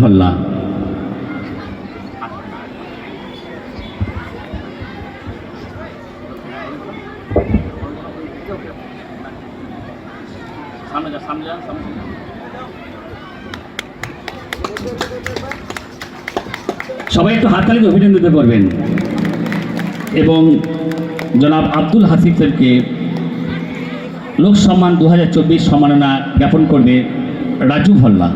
Volga. সবাই একটু হাততালিতে অভিনন্দিত করবেন এবং জনাব আব্দুল হাসিফ স্যারকে লোক সম্মান 2024 সম্মাননা জ্ঞাপন করবে রাজু ভল্লা।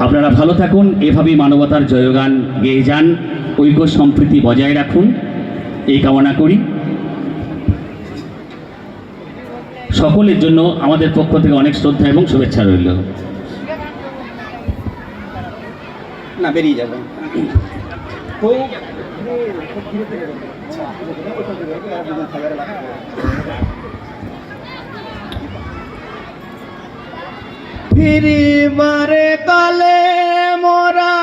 আপনারা ভালো থাকুন, এভাবেই মানবতার জয়গান গেয়ে যান, ঐক্য সম্প্রীতি বজায় রাখুন, এই কামনা করি। সকলের জন্য আমাদের পক্ষ থেকে অনেক শ্রদ্ধা এবং শুভেচ্ছা রইল। না বেরিয়ে যাবে ফিরি বারে কালে মোরা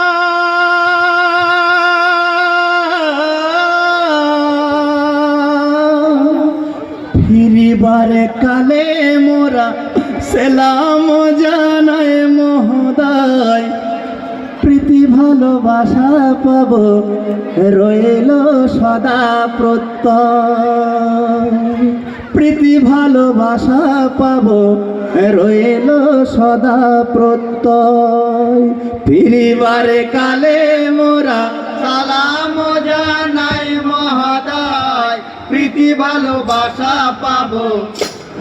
ফিরিবারে কালে মোরা সেলাম জানায় মহোদয়, প্রীতি ভালোবাসা পাব রইল সদা প্রত্যয়, প্রীতি ভালোবাসা পাব রইল সদা প্রত্যয়। ফিরিবারে কালে মোরা সালাম জানাই মহোদয়, প্রীতি ভালোবাসা পাব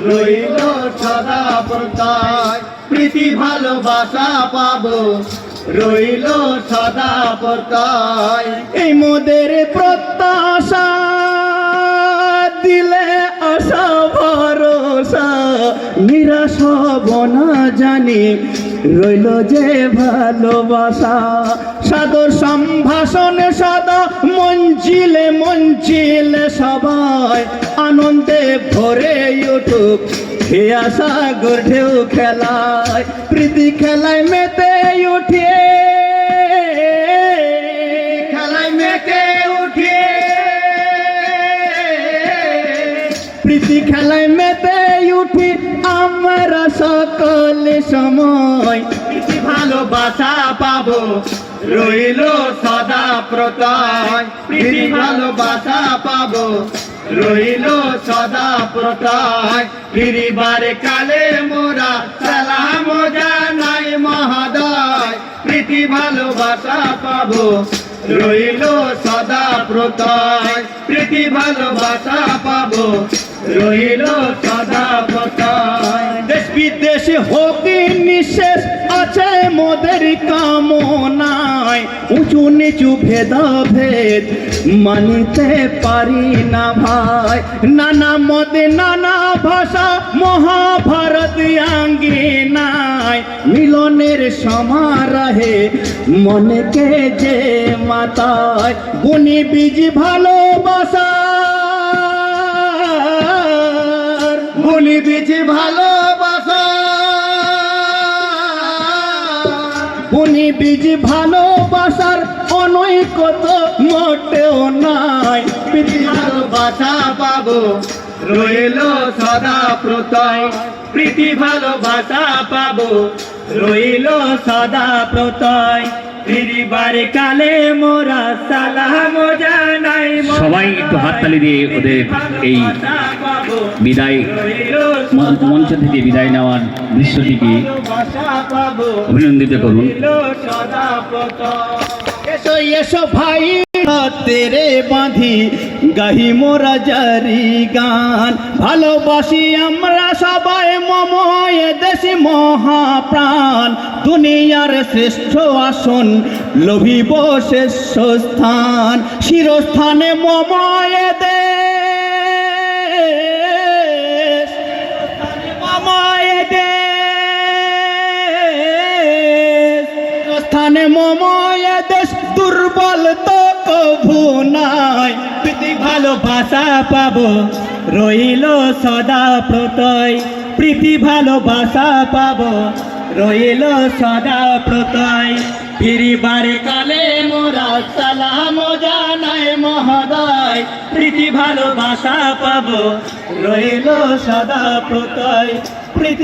রইল সদা প্রত্যয়, প্রীতি ভালোবাসা পাব রইল সদা প্রত্যয়। এই মোদের প্রত্যাশা দিলে আশা ভরসা, নিরাশ হব না জানি রইল যে ভালোবাসা। সাদর সম্ভাষণ সদা মঞ্চিলে মঞ্চিলে সবাই আনন্দে ভরে উঠুক হে আশা গর্ঢেও খেলায়, প্রীতি খেলায় মেতে উঠে, খেলায় মেতে উঠে, প্রীতি খেলায় মেতে উঠি আমরা সকল সময়, প্রীতি ভালোবাসা পাবো রইল সদা প্রত্যয়, প্রীতি ভালোবাসা পাবো রইল সদা প্রত্যয়। ফিরিবারে কালে মোরা সালাম জানাই মহোদয়, প্রীতি ভালোবাসা পাবো রইল সদা প্রত্যয়, প্রীতি ভালোবাসা পাবো রইল সদা প্রত্যয়। দেশ বিদেশে হোক নিঃশেষ আছে মোদের কামনায়, উঁচু নিচু ভেদাভেদ মানিতে পারি না ভাই। নানা মতে নানা ভাষা মহাভারত আঙ্গিনায়, মিলনের সমারোহে মনকে যে মাতায়। গুণী বীজ ভালোবাসা, গুণী বীজ ভালোবাসা, গুণী বীজ ভালোবাসার অনৈকত মোটেও নাই, প্রীতি ভালোবাসা পাবো রইল সদা প্রত্যয়, প্রীতি ভালোবাসা পাবো রইল সদা প্রত্যয়। ফিরিবারে কালে মোরা সালাম জানাই। সবাই একটু হাততালি দিয়ে ওদের এই বিদায় মঞ্চ থেকে বিদায় নেওয়ার দৃশ্যটিকে অভিনন্দিত করুন। এসো এসো ভাই তেরে বাঁধি গাহি মোরা জারি গান, ভালোবাসি আমরা সবাই মময় দেশে মহাপ্রাণ। দুনিয়ার শ্রেষ্ঠ আসন লোভিব শেষ স্থান, শিরস্থানে মময় দেশ, মময় দেশ, স্থানে মময় দেশ, দুর্বল তো কভু নাই। প্রীতি ভালোবাসা পাবো রইল সদা প্রত্যয়, প্রীতি ভালোবাসা পাবো রইল সদা প্রত্যয়। ফিরিবার কালে মোরা সালাম জানাই মহোদয়, প্রীতি ভালোবাসা পাবো রইল সদা প্রত্যয়।